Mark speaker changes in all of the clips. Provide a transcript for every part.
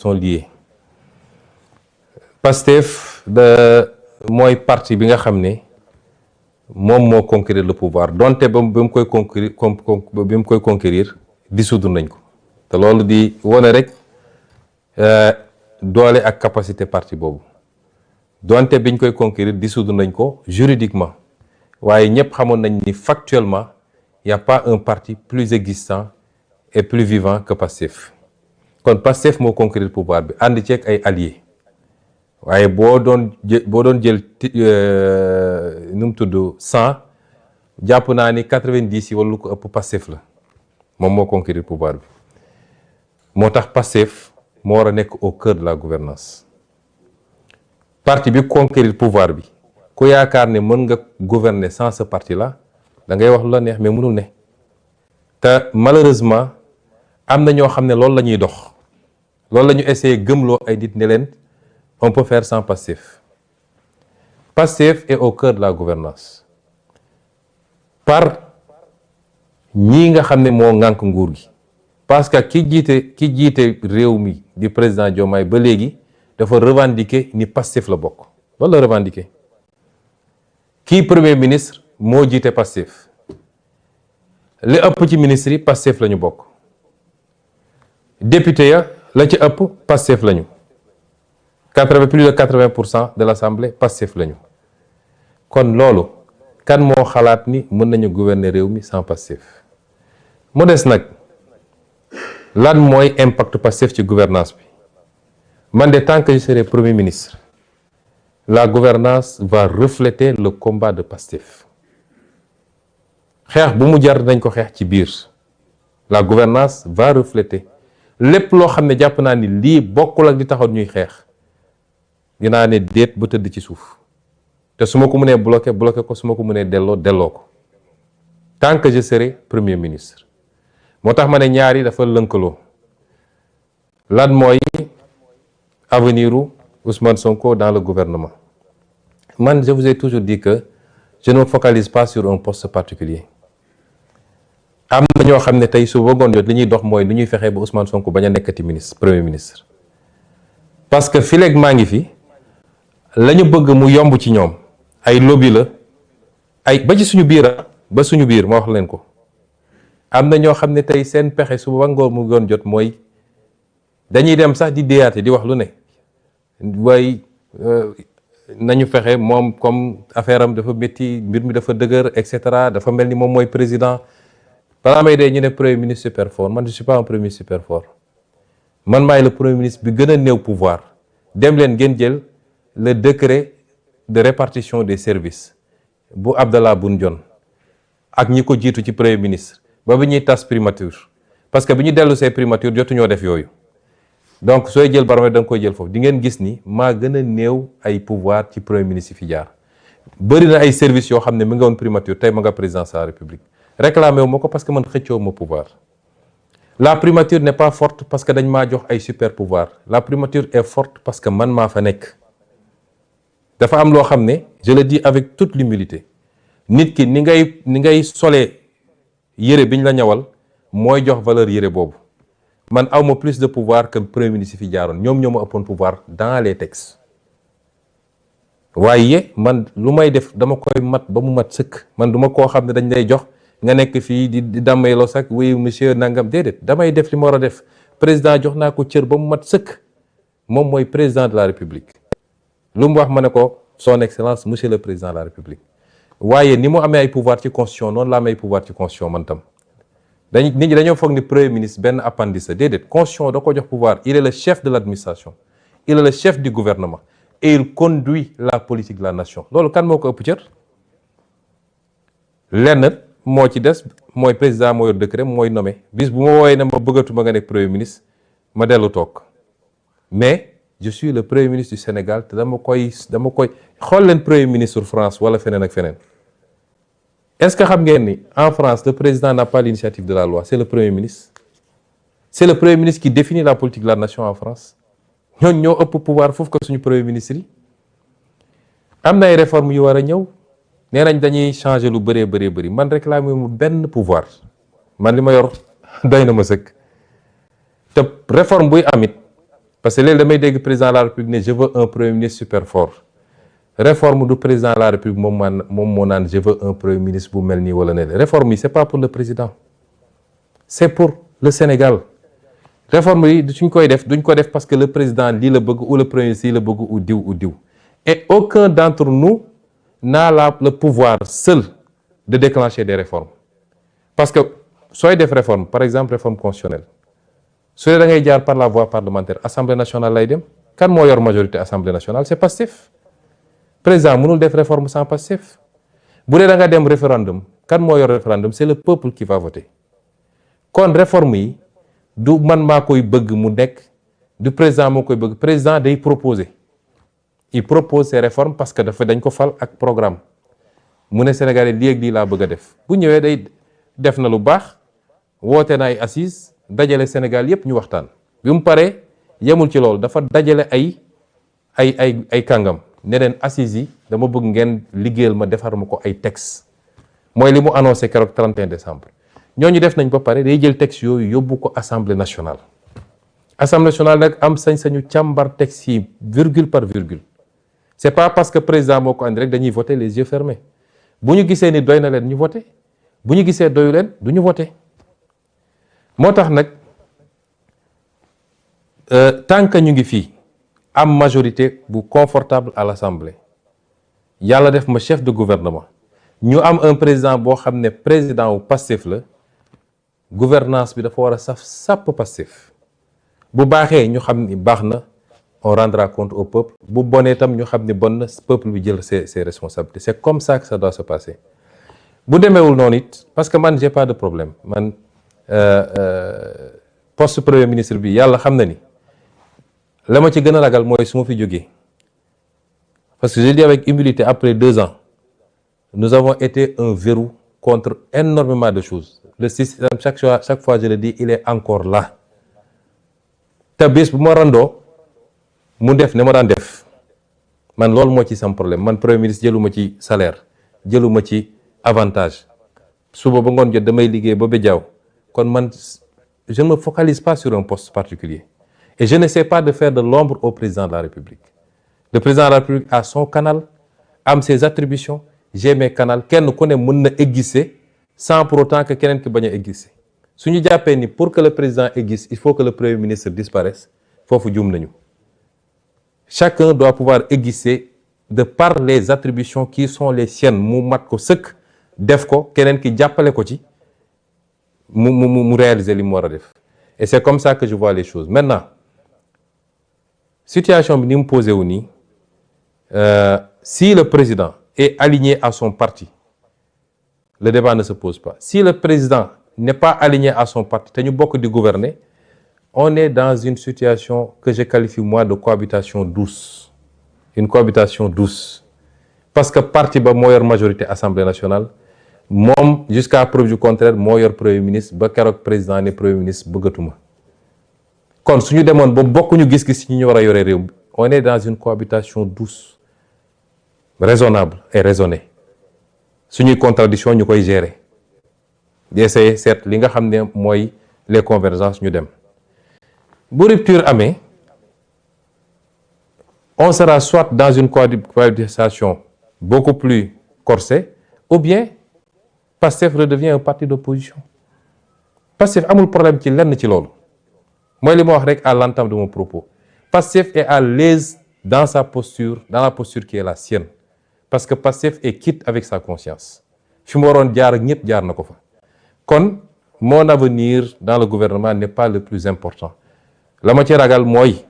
Speaker 1: sont liés. Pastef mooy parti bi nga xam ne moom moo conquérir le pouvoir donte ba mu koy conquérir dissoudre nañ ko te loolu di wane rek doole ak capacité parti boobu donte biñ koy conquérir dissoudre nañ ko juridiquement waaye ñëpp xamoon nañ ni factuellement il n'y a pas un parti plus existant et plus vivant que Pastef kon Pastef moo conquérir pouvoir bi ànd ceeg ay alliés waaye boo doon jël nu mu tudd 100 jàpp naa ni 90 yi wala lu ko ëpp Pastef la moom moo conquérir pouvoir bi moo tax Pastef moo war a nekk au cœur de la gouvernance parti bi conquérir pouvoir bi ku yaakaar ne mën nga gouverner sans ce parti là da ngay wax lu la neex mais mënul ne te malheureusement am na ñoo xam ne loolu la ñuy dox loolu la ñu essayé gëmloo ay nit ne leen on peut faire sans Pastef. Pastef est au cœur de la gouvernance par ñii nga xam ne moo ŋànk nguur gi parce que ki jiite réew mi di président Diomaye ba léegi dafa revendiquer ni Pastef la bokk loolu la revendiquer kii premier ministre moo jiite Pastef li ëpp ci ministre yi Pastef la ñu bokk député ya la ci ëpp Pastef la ñu plus de 80% de l'Assemblée Pastef lañu kon loolu kan moo xalaat ni mën nañu gouverner réew mi sans Pastef mu des nag lan mooy impact Pastef ci gouvernance bi man de tant que je serai premier ministre la gouvernance va refléter le combat de Pastef xeex bu mu jar nañ ko xeex ci biir la gouvernance va refléter lépp loo xam ne jàpp naa ni lii bokkul ak di taxaw ñuy xeex dinaa ne déet ba tëdd ci suuf te su ma ko mënee bloqué ko su ma ko mënee delloo ko tant que je serai premier ministre moo tax ma ne ñaari dafa lënkaloo lan mooy avenir u Ousmane Sonko dans le gouvernement man je vous ai toujours dit que je ne me focalise pas sur un poste particulier am na ñoo xam ne tey su bëggoon jot li ñuy dox mooy lu ñuy fexee ba Ousmane Sonko bañ a nekkati premier ministre parce que fileeg maa ngi fi la ñu bëgg mu yomb ci ñoom ay lobby la ay ba ci suñu biir ba suñu biir ma wax leen ko am na ñoo xam ne tey seen pexe su ba ngoor mu doon jot mooy dañuy dem sax di déyaate di wax lu ne waaye nañu fexe moom comme affaire am dafa métti mbir mi dafa dëgër et cetera dafa mel ni moom mooy président balaa may dee ñu ne premier ministre super fort man je suis pas un premier ministre super fort man maay le premier ministre bi gën a néew pouvoir dem leen ngeen jël le décret de répartition des services bu Abdallah Boun Dionne ak ñi ko jiitu ci premier ministre ba bi ñuy tas primature parce que bi ñu dellu see primature jotuñoo def yooyu donc sooy jël baromètre da nga koy jël foofu di ngeen gis ni maa gën a néew ay pouvoir ci premier ministre yi fi jaar bëri na ay services yoo xam ne mi nga woon primature tey ma nga présidence de la république réclamé wu ma ko parce que man xëccoo ma pouvoir la primature n'est pas forte parce que dañ maa jox ay super pouvoir la primature est forte parce que man maa fa nekk dafa am loo xam ne je le dis avec toute l'humilité nit ki ni ngay solee yére biñ la ñawal mooy jox valeur yére boobu man awma plus de pouvoir que premier ministre fi jaaroon ñoom ñoo ma ëppoon pouvoir dans les textes waaye man lu may def dama koy mat ba mu mat sëkk man duma koo xam ne dañ lay jox nga nekk fii di dammay sax oui monsieur nangam déedéet damay def li ma war a def président jox naa ko cër ba mu mat sëkk moom mooy président de la république lu mu wax ma ne ko son excellence monsieur le président de la république waaye ni mu amee ay pouvoir ci constitution noonu la amee ay pouvoir ci constitution man tam nit ñi dañoo foog ni premier ministre benn appendice la déedéet constitution da ko jox pouvoir il est le chef de l'administration il est le chef du gouvernement et il conduit la politique de la nation loolu kan moo ko ëpp cër lenn moo ci des mooy président moo yor décret mooy nommé bis bu ma wooyee ne ma bëggatuma nga nekk premier ministre ma dellu toog mais je suis le premier ministre du Sénégal te dama koy xool leen premier ministre France wala feneen ak feneen est-ce que xam ngeen ni en France le président n'a pas l'initiative de la loi c'est le premier ministre qui définit la politique de la nation en France ñooñu ñoo ëpp pouvoir foofu ko suñu premier ministre yi am na ay réformes yu war a ñëw nee nañ dañuy changer lu bëri man réclamer mu benn pouvoir man li ma yor doy na ma sëkk te réforme buy amit parce que léegi damay dégg président de la République ne je veux un premier ministre super fort réforme du président de la République moom moo naan je veux un premier ministre bu mel nii wala ne réforme yi c'est pas pour le président c'est pour le Sénégal réforme yi suñ koy def duñ ko def parce que le président lii la bëgg ou le premier ministre lii la bëgg ou diw et aucun d'entre nous n'a le pouvoir seul de déclencher des réformes parce que sooy def réforme par exemple réforme constitutionnelle su dee da ngay jaar par la voie parlementaire assemblée nationale lay dem kan moo yor majorité assemblée nationale c'est Pastef président mënul def réforme sans Pastef bu dee da nga dem référendum kan moo yor référendum c'est le peuple qui va voter kon réforme yi du man maa koy bëgg mu nekk du président moo koy bëgg président day proposer il propose ses réformes parce que dañ ko fal ak programme mu ne Sénégalais lii ak lii laa bëgg a def bu ñëwee day def na lu baax woote na ay assises dajale Sénégal yépp ñu waxtaan bi mu paree yemul ci loolu dafa dajale ay kàngam ne leen assises yi dama bëgg ngeen liggéeyal ma defar ma ko ay textes mooy li mu annoncé keroog 31 décembre ñooñu def nañ ba pare day jël textes yooyu yóbbu ko assemblée nationale nag am sañ-sañu càmbar textes yi virgule par virgule c'est pas parce que président moo ko andi rek dañuy voter les yeux fermés bu ñu gisee ni doy na leen ñu voter bu ñu gisee doyu leen du ñu voter moo tax nag tant que ñu ngi fii am majorité bu confortable à l'Assemblée yàlla def ma chef de gouvernement ñu am un président boo xam ne président wu Pastef la gouvernance bi dafa war a sàpp Pastef bu baaxee ñu xam ni baax na on rendra compte au peuple bu bonee tam ñu xam ni bon na peuple bi jël ses responsabilités c'est comme ça que ça doit se passer bu demeewul noonu it parce que man j'ai pas de problème man poste premier ministre bi yàlla xam na ni la ma ci gën a ragal mooy su ma fi jógee parce que je dis avec humilité après 2 ans nous avons été un verrou contre énormément de choses le système chaque fois je le dis il est encore là te bés bu ma randoo mu def ne ma daan def man loolu moo ci sam problème man premier ministre jëluma ci salaire jëluma ci avantage suba ba ngoon jot damay liggéey ba béjaaw kon man je ne me focalise pas sur un poste particulier et je n'essaie pas de faire de l'ombre au président de la République le président de la République a son canal am ses attributions j'ai mes canaux kenn ku ne mën na exister sans pour autant que keneen ki bañ a exister su ñu jàppee ni pour que le président existe il faut que le premier ministre disparaisse foofu juum nañu chacun doit pouvoir exister de par les attributions qui sont les siennes mu mat ko sëkk def ko keneen ki jàppale ko ci mu réaliser li mu war a def et c'est comme ça que je vois les choses maintenant situation bi ni mu posé wu nii si le président est aligné à son parti le débat ne se pose pas si le président n'est pas aligné à son parti te ñu bokk di gouverner on est dans une situation que je qualifie moi de cohabitation douce une cohabitation douce parce que parti ba moo yor majorité assemblée nationale moom jusqu'à preuve du contraire moo yor premier ministre ba keroog président ne premier ministre bëggatuma kon suñu demoon ba bokkuñu gis-gis ci ñu war a yore réew on est dans une cohabitation douce raisonnable et raisonnée suñuy contradiction ñu koy gérer d'essayer seet li nga xam ne mooy les convergences ñu dem bu rupture amee on sera soit dans une cohabitation beaucoup plus corsée ou bien Pastef redevient un parti d'opposition Pastef amul problème ci lenn ci loolu mooy li ma wax rek à l'entame de mon propos Pastef est à l'aise dans sa posture dans la posture qui est la sienne parce que Pastef est quitte avec sa conscience fi mu waroon jaar ak ñëpp jaar na ko fa kon mon avenir dans le gouvernement n'est pas le plus important la ma ci ragal mooy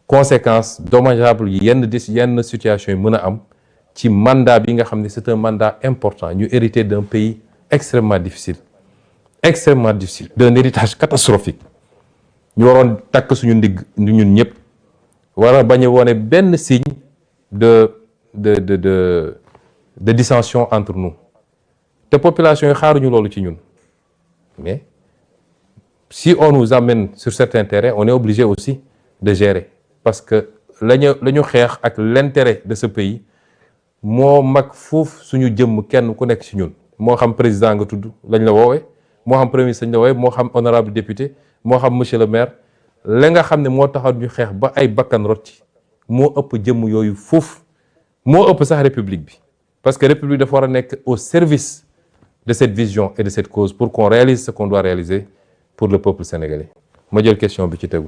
Speaker 1: conséquences dommageables yenn situation yi mën a am ci mandat bi nga xam ne c'est un mandat important ñu hérité d'un pays extrêmement difficile d'un héritage catastrophique ñu waroon takk suñu ndigg ñun ñëpp war a bañ a wone benn signe de dissension entre nous te population yi xaaruñu loolu ci ñun mais si on nous amène sur certains terrains on est obligé aussi de gérer parce que la ñu xeex ak l'intérêt de ce pays moo mag foofu suñu jëmm kenn ku nekk ci ñun moo xam président nga tudd lañ la woowee moo xam premier ministre lañ la woowee moo xam honorable député moo xam monsieur le maire la nga xam ne moo taxaw ñu xeex ba ay bakkan rot ci moo ëpp jëmm yooyu foofu moo ëpp sax république bi parce que république dafa war a nekk au service de cette vision et de cette cause pour qu'on réalise ce qu'on doit réaliser pour le peuple sénégalais. ma jël question bi ci tegu.